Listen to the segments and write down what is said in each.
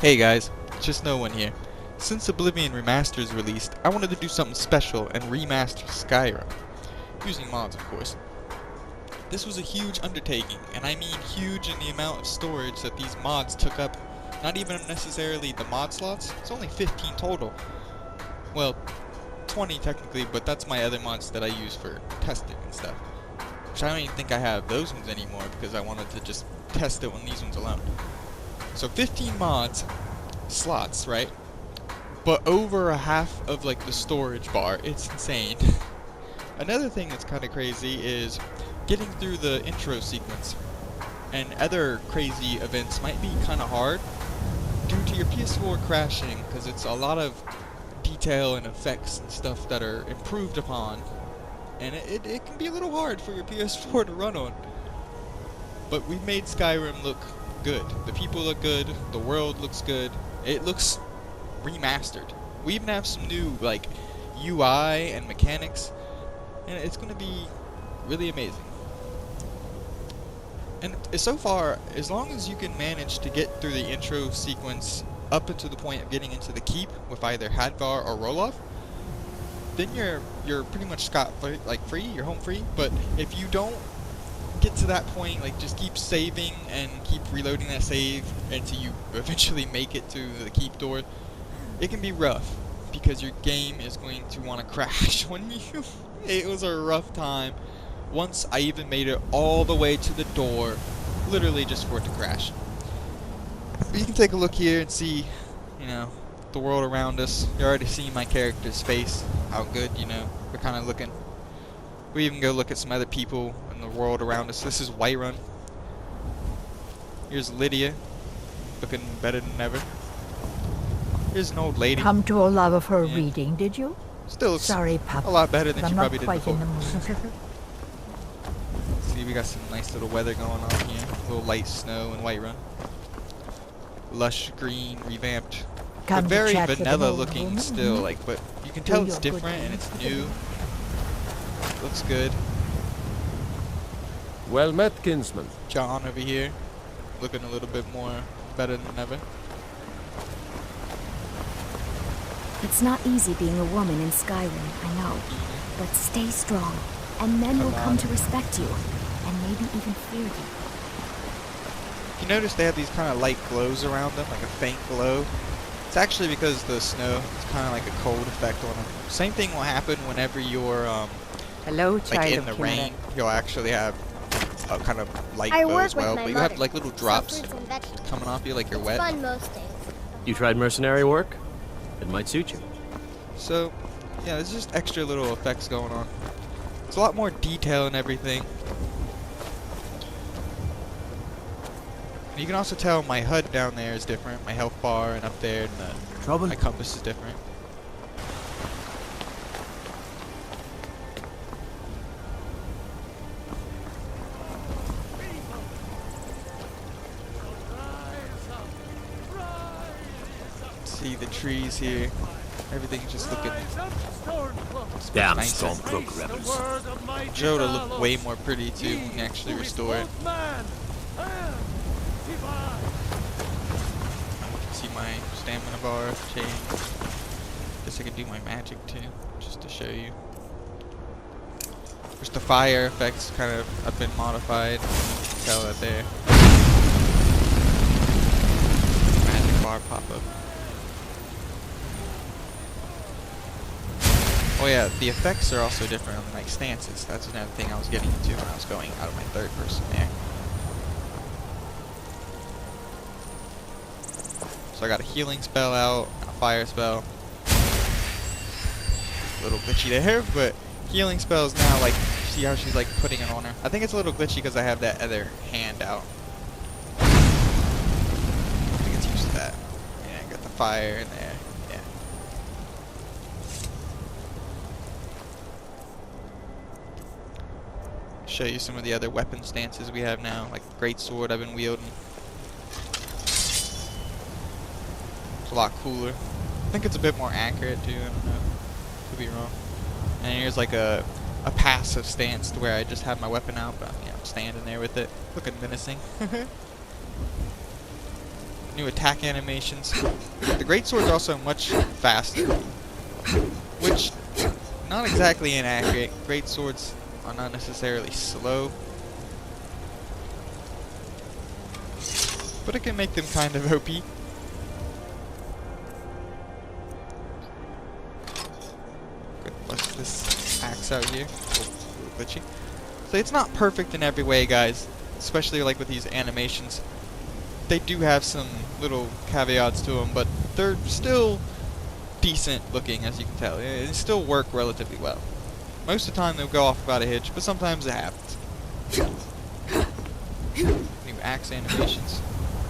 Hey guys, just no one here. Since Oblivion Remastered is released, I wanted to do something special and remaster Skyrim. Using mods, of course. This was a huge undertaking, and I mean huge in the amount of storage that these mods took up. Not even necessarily the mod slots, it's only 15 total. Well, 20 technically, but that's my other mods that I use for testing and stuff. Which I don't even think I have those ones anymore because I wanted to just test it on these ones alone. So 15 mods, slots, right? But over a half of like the storage bar. It's insane. Another thing that's kind of crazy is getting through the intro sequence. And other crazy events might be kind of hard due to your PS4 crashing, because it's a lot of detail and effects and stuff that are improved upon. And it can be a little hard for your PS4 to run on. But we've made Skyrim look good. The people look good, the world looks good, it looks remastered. We even have some new like UI and mechanics, and it's going to be really amazing. And so far, as long as you can manage to get through the intro sequence up until the point of getting into the keep with either Hadvar or Roloff, then you're pretty much scot-free, you're home free. But if you don't get to that point, like just keep saving and keep reloading that save until you eventually make it to the keep door, it can be rough because your game is going to want to crash on you. It was a rough time. Once I even made it all the way to the door, literally just for it to crash. But you can take a look here and see, you know, the world around us. You already see my character's face, how good, you know, we're kind of looking. We even go look at some other people in the world around us. This is Whiterun. Here's Lydia, looking better than ever. Here's an old lady. Come to Olava for a reading, did you? Still looks Sorry, Papa. a lot better than I'm she not probably did quite before. in the mood. See, we got some nice little weather going on here. A little light snow in Whiterun. Lush green, revamped. Come But to very chat with an vanilla old looking woman? still, Mhm. like, but you can tell Do it's your good different and it's deeds. new. Looks good. Well met, kinsman. John over here, looking a little bit more better than ever. It's not easy being a woman in Skyrim, I know. But stay strong, and men will come to respect you, and maybe even fear you. If you notice, they have these kind of light glows around them, like a faint glow. It's actually because the snow is kind of like a cold effect on them. Same thing will happen whenever you're Hello, like child in of the Canada. rain. You'll actually have a kind of light I glow work as with well, my but you have mother. like little Sell drops fruits and vegetables. coming off you like you're It's wet. fun most days. You tried mercenary work? It might suit you. So, yeah, there's just extra little effects going on. It's a lot more detail and everything. And you can also tell my HUD down there is different, my health bar, and up there, and my compass is different. See the trees here. Everything's just looking Damn nicer. Stormcloak rebels. Joe to look way more pretty too when you actually restore it. See my stamina bar change. Guess I can do my magic too, just to show you. Just the fire effects kind of have been modified. You can tell that there. Magic bar pop up. Oh yeah, the effects are also different on like stances. That's another thing I was getting into when I was going out of my third person there. So I got a healing spell out, a fire spell. A little glitchy there, but healing spells now, like, see how she's like putting it on her? I think it's a little glitchy because I have that other hand out. I think it's used to that. Yeah, I got the fire in there. Yeah. Show you some of the other weapon stances we have now, like greatsword I've been wielding. It's a lot cooler. I think it's a bit more accurate too. I don't know. Could be wrong. And here's like a passive stance to where I just have my weapon out, but you know, I'm standing there with it, looking menacing. new attack animations. The great swords are also much faster, which not exactly inaccurate. Great swords are not necessarily slow, but it can make them kind of OP. Gonna bust this axe out here. Oh, a little glitchy. So it's not perfect in every way, guys, especially like with these animations. They do have some little caveats to them, but they're still decent looking, as you can tell. They still work relatively well. Most of the time they'll go off without a hitch, but sometimes it happens. New axe animations.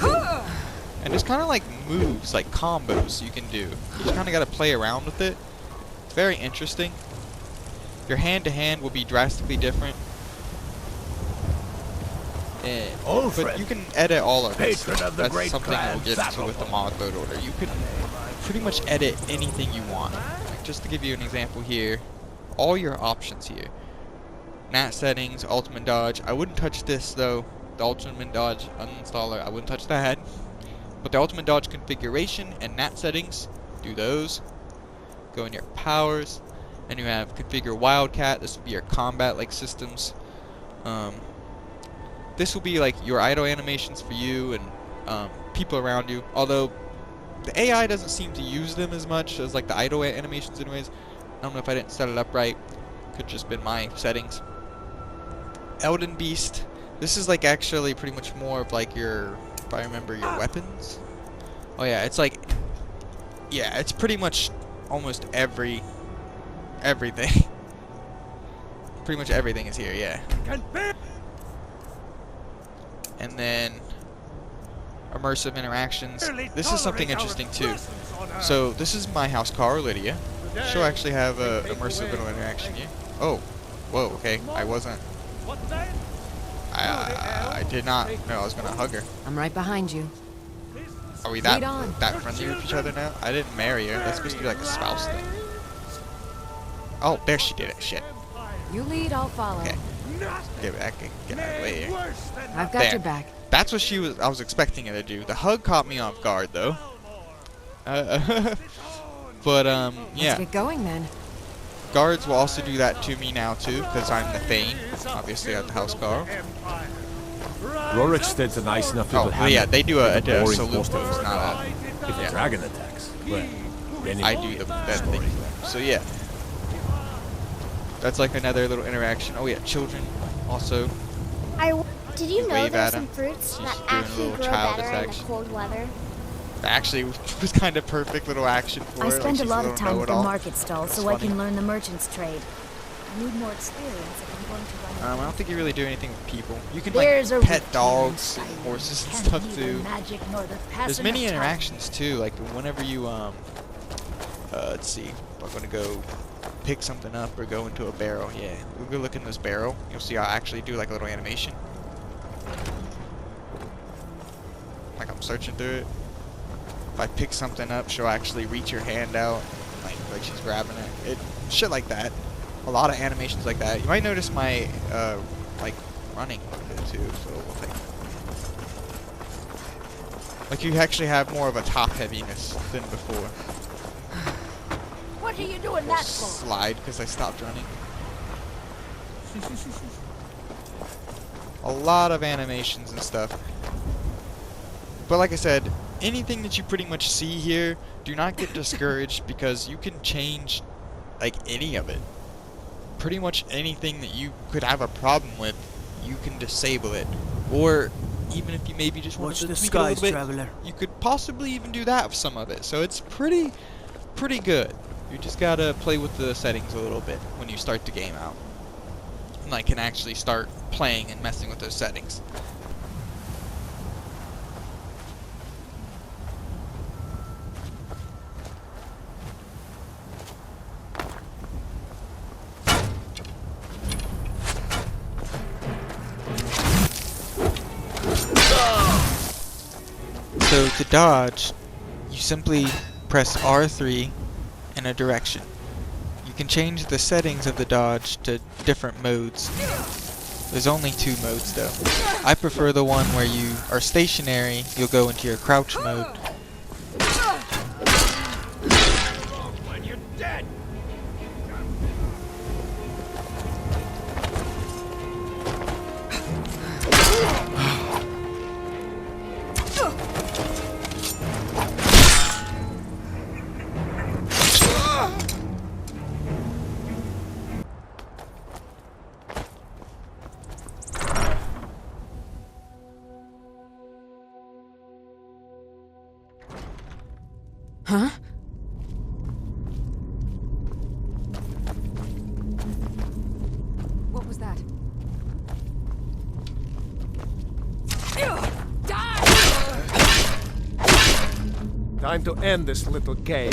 And there's kind of like moves, like combos you can do. You just kind of got to play around with it. It's very interesting. Your hand-to-hand will be drastically different. But you can edit all of this. That's something we'll get into with the mod load order. You can pretty much edit anything you want. Like, just to give you an example here, all your options here. Nat settings, ultimate dodge. I wouldn't touch this though. The ultimate dodge uninstaller, I wouldn't touch that. But the ultimate dodge configuration and nat settings, do those. Go in your powers, and you have configure wildcat. This will be your combat like systems. This will be like your idle animations for you and people around you. Although the AI doesn't seem to use them as much as like the idle animations anyways. I don't know if I didn't set it up right. Could just been my settings. Elden Beast. This is like actually pretty much more of like your, if I remember, your weapons. Oh yeah, it's like, yeah, it's pretty much almost everything. Pretty much everything is here, yeah. And then immersive interactions. This is something interesting too. So this is my house car, Lydia. She'll actually have a immersive little interaction here. Oh, whoa, okay. I did not know I was gonna hug her. I'm right behind you. Are we that friendly with each other now? I didn't marry her. That's supposed to be like a spouse thing. Oh, there she did it. Shit. You lead, I'll follow. Okay. Get back and get out of the way here. I've got There. your back. That's what I was expecting her to do. The hug caught me off guard though. But Let's yeah. get going then. Guards will also do that to me now too, because I'm the Thane. Obviously, at the house car. Roriksted's a nice enough little Oh, yeah, they do a boring salute post move, office. not a. If the Yeah. dragon attacks, well, then I do that thing. So yeah. That's like another little interaction. Oh yeah, children also. Did you know wave there's at him. some fruits She's that doing a actually little grow childish better in the action. cold weather? Actually, was kind of perfect little action for I her. spend like a she's lot little of time at the know-it-all. market stall It's so I funny. can learn the merchant's trade. I need more experience if I'm going to run I don't think you really do anything with people. You can There's like a pet routine dogs and inside. horses and Can't stuff neither too. magic nor the There's passing many of time. interactions too. Like whenever you let's see, if I'm gonna go pick something up or go into a barrel. Yeah, we'll go look in this barrel. You'll see I'll actually do like a little animation. Like I'm searching through it. If I pick something up, she'll actually reach her hand out, like she's grabbing it. Shit like that. A lot of animations like that. You might notice my like running a little bit too. So we'll take. Like you actually have more of a top heaviness than before. What are you doing We'll that for? slide because I stopped running. A lot of animations and stuff. But like I said, anything that you pretty much see here, do not get discouraged because you can change like any of it. Pretty much anything that you could have a problem with, you can disable it. Or even if you maybe just want Watch to the tweak it a little skies, bit, traveler. you could possibly even do that with some of it. So it's pretty good. You just gotta play with the settings a little bit when you start the game out. And I can actually start playing and messing with those settings. So to dodge, you simply press R3 in a direction. You can change the settings of the dodge to different modes. There's only 2 modes though. I prefer the one where you are stationary, you'll go into your crouch mode. When you're dead. Huh? What was that? Time to end this little game.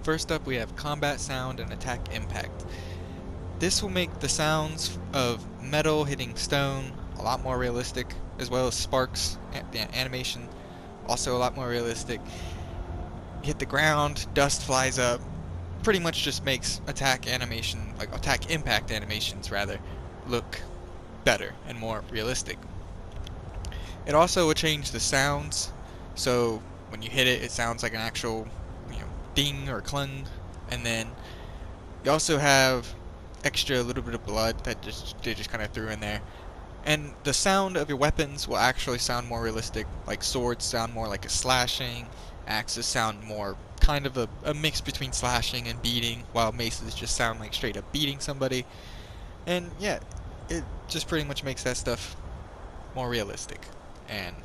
First up, we have combat sound and attack impact. This will make the sounds of metal hitting stone a lot more realistic, as well as sparks, animation also a lot more realistic. You hit the ground, dust flies up, pretty much just makes attack animation, like attack impact animations rather, look better and more realistic. It also will change the sounds, so when you hit it, it sounds like an actual, ding or clung, and then you also have extra little bit of blood that they just kind of threw in there. And the sound of your weapons will actually sound more realistic, like swords sound more like a slashing, axes sound more kind of a mix between slashing and beating, while maces just sound like straight up beating somebody. And yeah, it just pretty much makes that stuff more realistic, and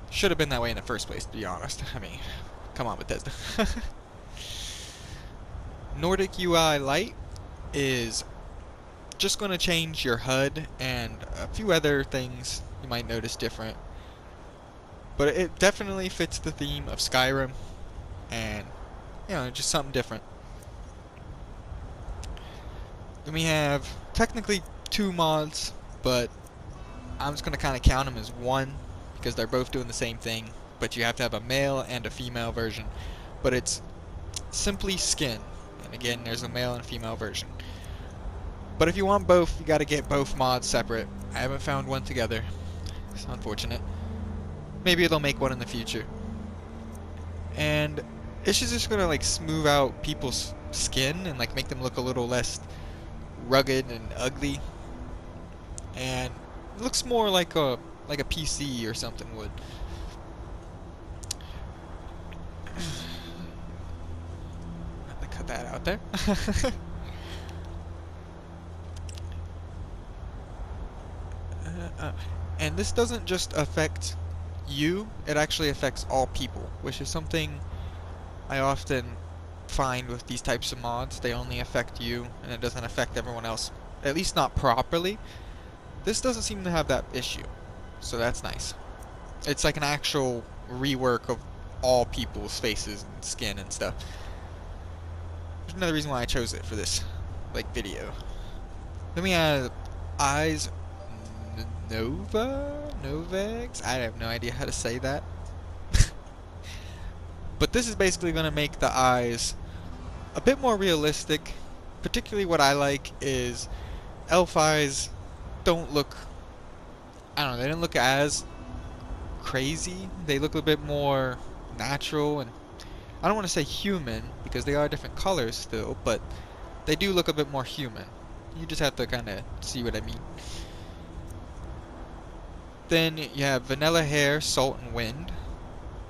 should have been that way in the first place, to be honest. I mean, come on, Bethesda. Nordic UI Lite is just going to change your HUD and a few other things you might notice different, but it definitely fits the theme of Skyrim, and just something different. Then we have technically 2 mods, but I'm just going to kind of count them as one because they're both doing the same thing, but you have to have a male and a female version. But it's simply skin, and again there's a male and a female version. But if you want both, you got to get both mods separate. I haven't found one together. It's unfortunate. Maybe they'll make one in the future. And it's just gonna like smooth out people's skin and like make them look a little less rugged and ugly. And it looks more like a PC or something would. Have to cut that out there. And this doesn't just affect you, it actually affects all people, which is something I often find with these types of mods. They only affect you, and it doesn't affect everyone else, at least not properly. This doesn't seem to have that issue, so that's nice. It's like an actual rework of all people's faces and skin and stuff. There's another reason why I chose it for this video. Then we have eyes. Novex? I have no idea how to say that. But this is basically going to make the eyes a bit more realistic. Particularly what I like is elf eyes don't look, I don't know, they don't look as crazy. They look a bit more natural, and I don't want to say human because they are different colors still, but they do look a bit more human. You just have to kind of see what I mean. Then you have vanilla hair, salt, and wind.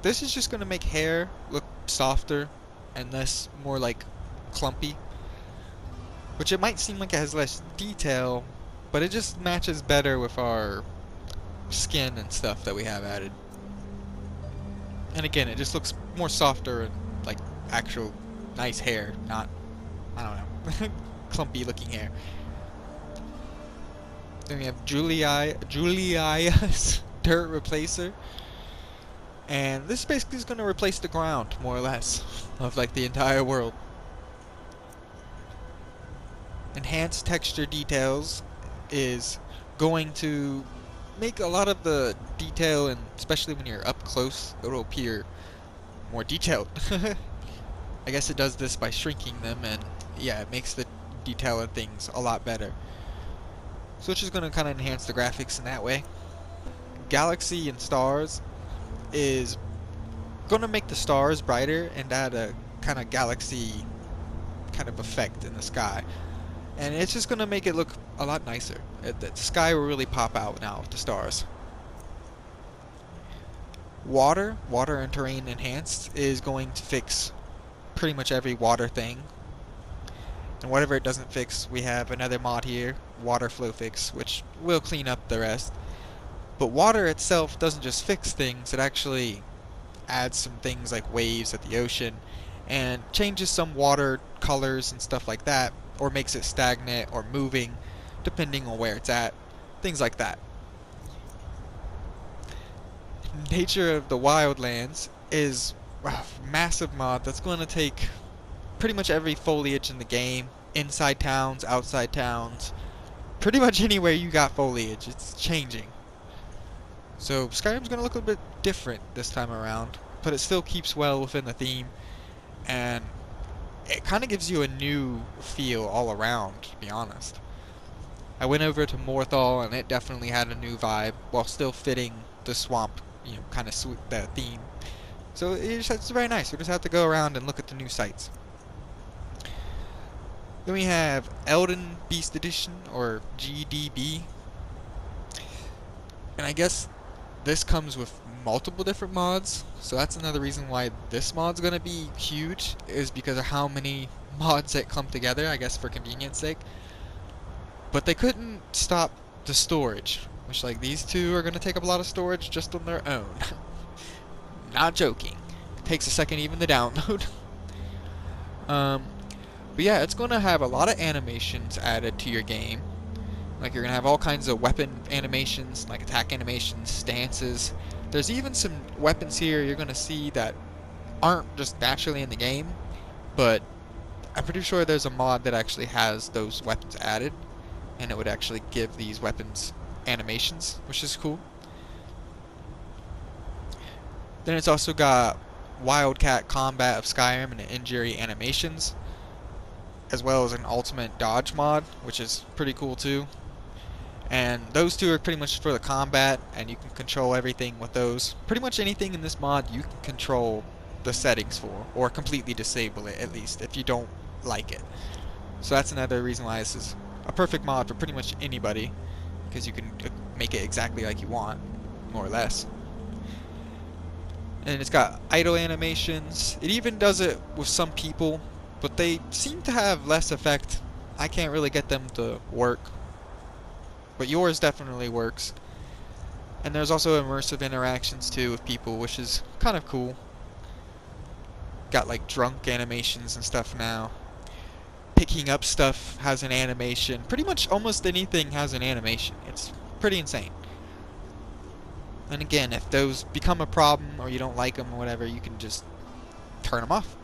This is just going to make hair look softer and less more like clumpy, which it might seem like it has less detail, but it just matches better with our skin and stuff that we have added. And again, it just looks more softer and like actual nice hair, not, I don't know, clumpy looking hair. Then we have Julia's Dirt Replacer. And this basically is going to replace the ground, more or less, of like the entire world. Enhanced Texture Details is going to make a lot of the detail, and especially when you're up close, it'll appear more detailed. I guess it does this by shrinking them, and yeah, it makes the detail of things a lot better. So it's just going to kind of enhance the graphics in that way. Galaxy and Stars is going to make the stars brighter and add a kind of galaxy kind of effect in the sky. And it's just going to make it look a lot nicer. The sky will really pop out now with the stars. Water and Terrain Enhanced is going to fix pretty much every water thing. And whatever it doesn't fix, we have another mod here, Water Flow Fix, which will clean up the rest. But water itself doesn't just fix things, it actually adds some things like waves at the ocean, and changes some water colors and stuff like that, or makes it stagnant or moving, depending on where it's at, things like that. Nature of the Wildlands is a massive mod that's going to take pretty much every foliage in the game, inside towns, outside towns, pretty much anywhere you got foliage, it's changing. So Skyrim's gonna look a little bit different this time around, but it still keeps well within the theme, and it kind of gives you a new feel all around, to be honest. I went over to Morthal, and it definitely had a new vibe, while still fitting the swamp, you know, kind of the theme. So it's very nice. We just have to go around and look at the new sites. Then we have Elden Beast Edition, or GDB. And I guess this comes with multiple different mods, so that's another reason why this mod's gonna be huge, is because of how many mods that come together, I guess for convenience sake. But they couldn't stop the storage, which, like, these two are gonna take up a lot of storage just on their own. Not joking. It takes a second even to download. But yeah, it's gonna have a lot of animations added to your game. Like, you're gonna have all kinds of weapon animations, like attack animations, stances. There's even some weapons here you're gonna see that aren't just naturally in the game, but I'm pretty sure there's a mod that actually has those weapons added, and it would actually give these weapons animations, which is cool. Then it's also got Wildcat combat of Skyrim and injury animations, as well as an ultimate dodge mod, which is pretty cool too. And those two are pretty much for the combat, and you can control everything with those. Pretty much anything in this mod you can control the settings for, or completely disable it, at least, if you don't like it. So that's another reason why this is a perfect mod for pretty much anybody, because you can make it exactly like you want, more or less. And it's got idle animations. It even does it with some people, but they seem to have less effect. I can't really get them to work, but yours definitely works. And there's also immersive interactions too with people, which is kind of cool. Got like drunk animations and stuff now. Picking up stuff has an animation. Pretty much almost anything has an animation. It's pretty insane. And again, if those become a problem or you don't like them or whatever, you can just turn them off.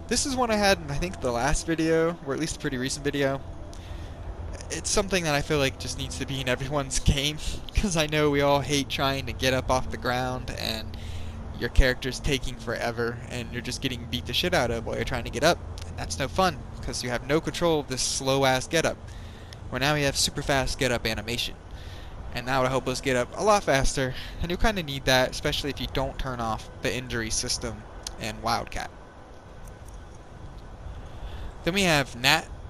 This is one I had in, I think, the last video, or at least a pretty recent video. It's something that I feel like just needs to be in everyone's game, because I know we all hate trying to get up off the ground and your character's taking forever and you're just getting beat the shit out of while you're trying to get up. And that's no fun, because you have no control of this slow-ass get-up. Where now we have super fast get-up animation. And that would help us get up a lot faster, and you kind of need that, especially if you don't turn off the injury system in Wildcat. Then we have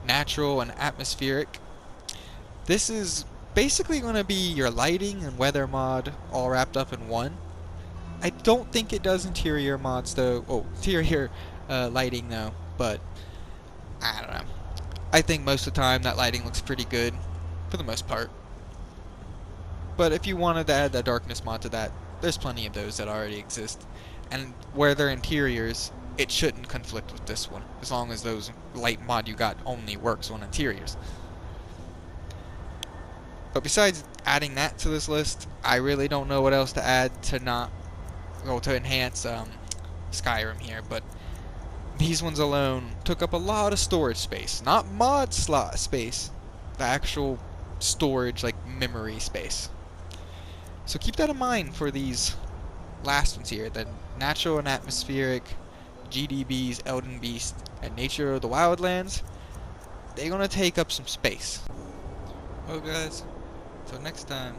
natural and atmospheric. This is basically going to be your lighting and weather mod all wrapped up in one. I don't think it does interior mods though. Oh, interior lighting though, but I don't know. I think most of the time that lighting looks pretty good for the most part. But if you wanted to add that darkness mod to that, there's plenty of those that already exist. And where they're interiors, it shouldn't conflict with this one, as long as those light mod you got only works on interiors. But besides adding that to this list, I really don't know what else to add to to enhance Skyrim here. But these ones alone took up a lot of storage space, not mod slot space, the actual storage, like memory space. So keep that in mind for these last ones here, the natural and atmospheric, GDBs, Elden Beast, and Nature of the Wildlands. They're gonna take up some space. Well guys, till next time.